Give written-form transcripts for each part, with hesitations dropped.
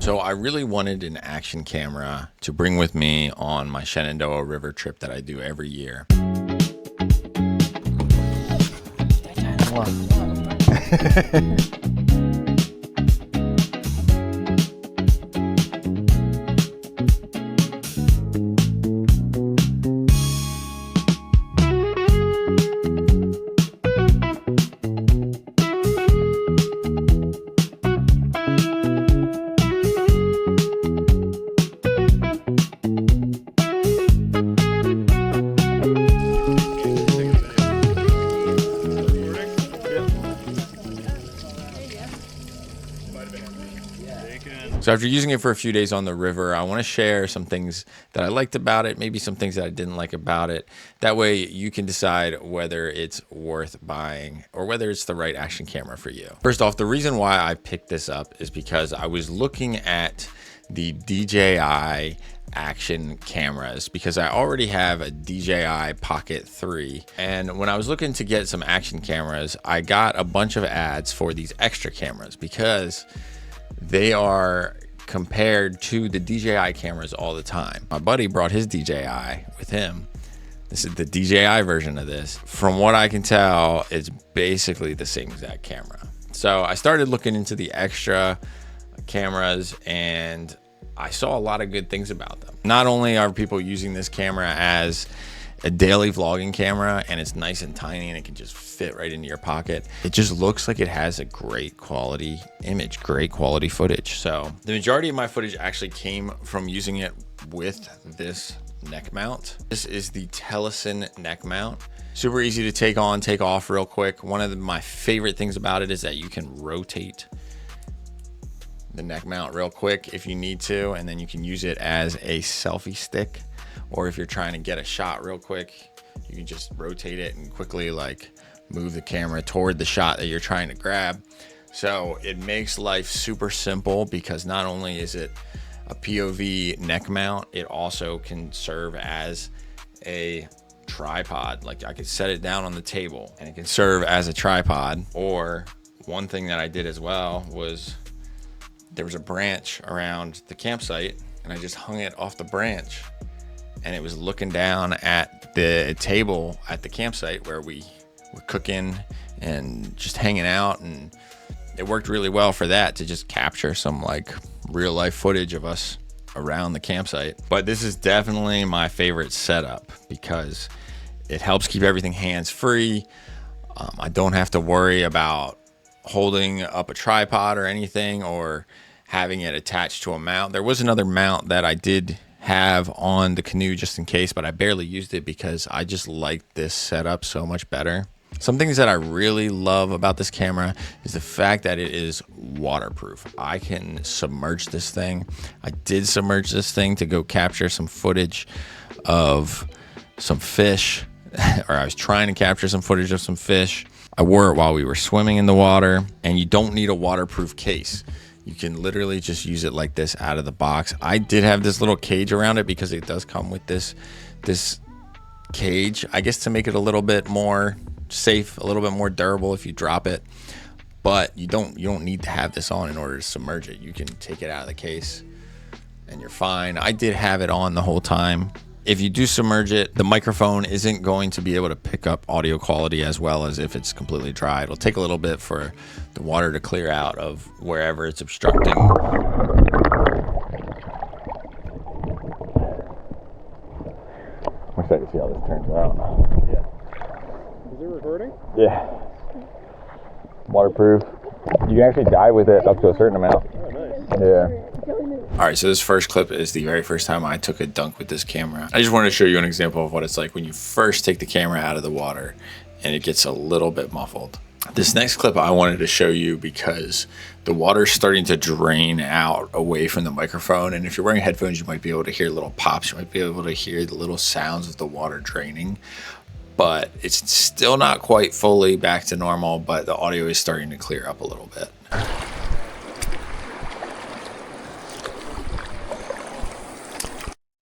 So I really wanted an action camera to bring with me on my Shenandoah River trip that I do every year. So after using it for a few days on the river, I want to share some things that I liked about it, maybe some things that I didn't like about it. That way you can decide whether it's worth buying or whether it's the right action camera for you. First off, the reason why I picked this up is because I was looking at the DJI action cameras because I already have a DJI Pocket 3, and when I was looking to get some action cameras, I got a bunch of ads for these extra cameras because they are compared to the DJI cameras all the time. My buddy brought his DJI with him. This is the DJI version of this. From what I can tell, it's basically the same exact camera. So I started looking into the extra cameras and I saw a lot of good things about them. Not only are people using this camera as a daily vlogging camera, and it's nice and tiny and it can just fit right into your pocket, it just looks like it has a great quality image, great quality footage. So the majority of my footage actually came from using it with this neck mount. This is the Tellison neck mount. Super easy to take on, take off real quick. One of my favorite things about it is that you can rotate the neck mount real quick if you need to, and then you can use it as a selfie stick. Or if you're trying to get a shot real quick, you can just rotate it and quickly like move the camera toward the shot that you're trying to grab. So it makes life super simple because not only is it a POV neck mount, it also can serve as a tripod. Like I could set it down on the table and it can serve as a tripod. Or one thing that I did as well was there was a branch around the campsite and I just hung it off the branch, and it was looking down at the table at the campsite where we were cooking and just hanging out, and it worked really well for that, to just capture some like real life footage of us around the campsite. But this is definitely my favorite setup because it helps keep everything hands free. I don't have to worry about holding up a tripod or anything or having it attached to a mount. There was another mount that I did have on the canoe just in case, but I barely used it because I just like this setup so much better. Some things that I really love about this camera is the fact that it is waterproof. I can submerge this thing. I did submerge this thing to go capture some footage of some fish, or I was trying to capture some footage of some fish. I wore it while we were swimming in the water, and you don't need a waterproof case. You can literally just use it like this out of the box. I did have this little cage around it because it does come with this cage, I guess, to make it a little bit more safe, a little bit more durable if you drop it. But you don't need to have this on in order to submerge it. You can take it out of the case and you're fine. I did have it on the whole time. If you do submerge it, the microphone isn't going to be able to pick up audio quality as well as if it's completely dry. It'll take a little bit for the water to clear out of wherever it's obstructing. I'm excited to see how this turns out. Yeah. Is it recording? Yeah. Waterproof. You can actually dive with it up to a certain amount. Oh, nice. Yeah. All right, so this first clip is the very first time I took a dunk with this camera. I just wanted to show you an example of what it's like when you first take the camera out of the water and it gets a little bit muffled. This next clip I wanted to show you because the water's starting to drain out away from the microphone, and if you're wearing headphones, you might be able to hear little pops. You might be able to hear the little sounds of the water draining, but it's still not quite fully back to normal, but the audio is starting to clear up a little bit.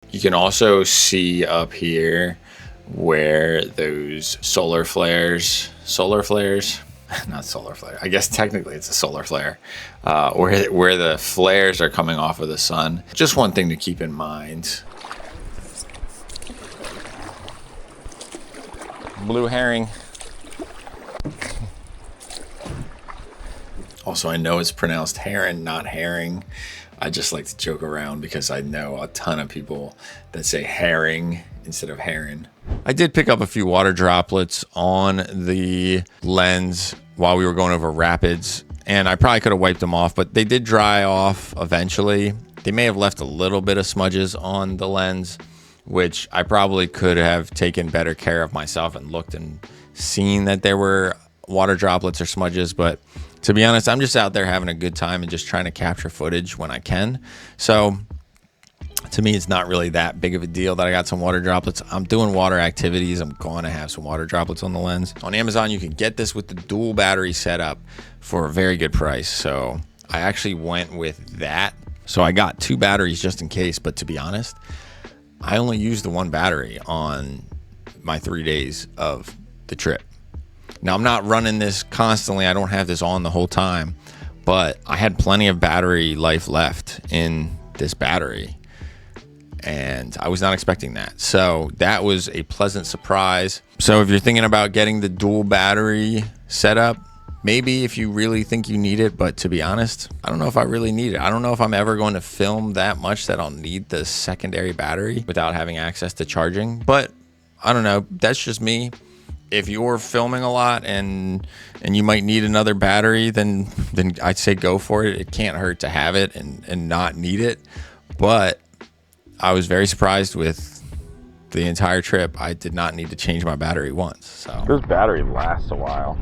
You can also see up here where those solar flares not solar flare. I guess technically it's a solar flare, where the flares are coming off of the sun. Just one thing to keep in mind. Blue herring. Also, I know it's pronounced heron, not herring. I just like to joke around because I know a ton of people that say herring instead of heron. I did pick up a few water droplets on the lens while we were going over rapids, and I probably could have wiped them off, but they did dry off eventually. They may have left a little bit of smudges on the lens, which I probably could have taken better care of myself and looked and seen that there were water droplets or smudges. But to be honest, I'm just out there having a good time and just trying to capture footage when I can. So to me, it's not really that big of a deal that I got some water droplets. I'm doing water activities. I'm going to have some water droplets on the lens. On Amazon, you can get this with the dual battery setup for a very good price. So I actually went with that. So I got 2 batteries just in case. But to be honest, I only used the 1 battery on my 3 days of the trip. Now, I'm not running this constantly. I don't have this on the whole time, but I had plenty of battery life left in this battery, and I was not expecting that. So that was a pleasant surprise. So if you're thinking about getting the dual battery setup, maybe if you really think you need it, but to be honest, I don't know if I really need it. I don't know if I'm ever going to film that much that I'll need the secondary battery without having access to charging, but I don't know. That's just me. If you're filming a lot and you might need another battery, then I'd say go for it. It can't hurt to have it and not need it. But I was very surprised with the entire trip. I did not need to change my battery once. So This battery lasts a while.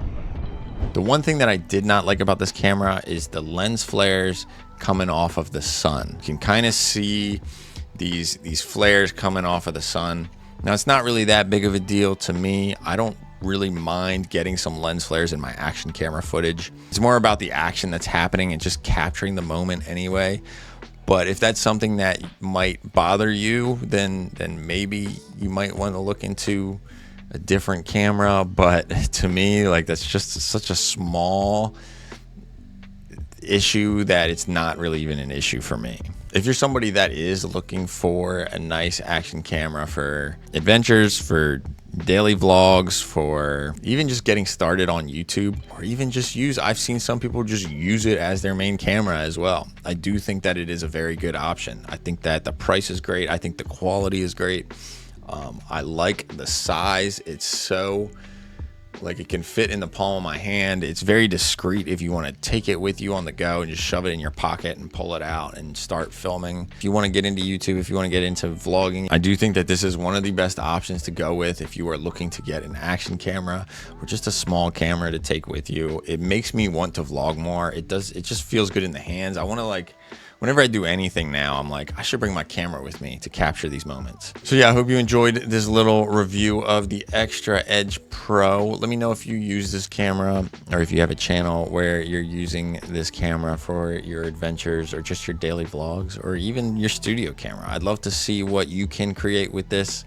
the one thing that I did not like about this camera is the lens flares coming off of the sun. You can kind of see these flares coming off of the sun. Now, it's not really that big of a deal to me. I don't really mind getting some lens flares in my action camera footage. It's more about the action that's happening and just capturing the moment anyway. But if that's something that might bother you, then maybe you might want to look into a different camera. But to me, like, that's just such a small issue that it's not really even an issue for me. If you're somebody that is looking for a nice action camera for adventures, for daily vlogs, for even just getting started on YouTube, or even just I've seen some people just use it as their main camera as well. I do think that it is a very good option. I think that the price is great. I think the quality is great. I like the size. It's so, like, it can fit in the palm of my hand. It's very discreet if you want to take it with you on the go and just shove it in your pocket and pull it out and start filming. If you want to get into YouTube, if you want to get into vlogging, I do think that this is one of the best options to go with if you are looking to get an action camera or just a small camera to take with you. It makes me want to vlog more. It just feels good in the hands. I want to, like, whenever I do anything now, I'm like, I should bring my camera with me to capture these moments. So yeah, I hope you enjoyed this little review of the XTRA Edge Pro. Let me know if you use this camera or if you have a channel where you're using this camera for your adventures or just your daily vlogs or even your studio camera. I'd love to see what you can create with this.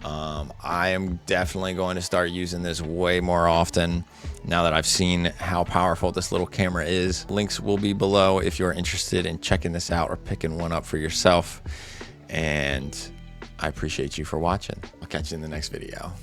I am definitely going to start using this way more often now that I've seen how powerful this little camera is. Links will be below if you're interested in checking this out or picking one up for yourself. And I appreciate you for watching. I'll catch you in the next video.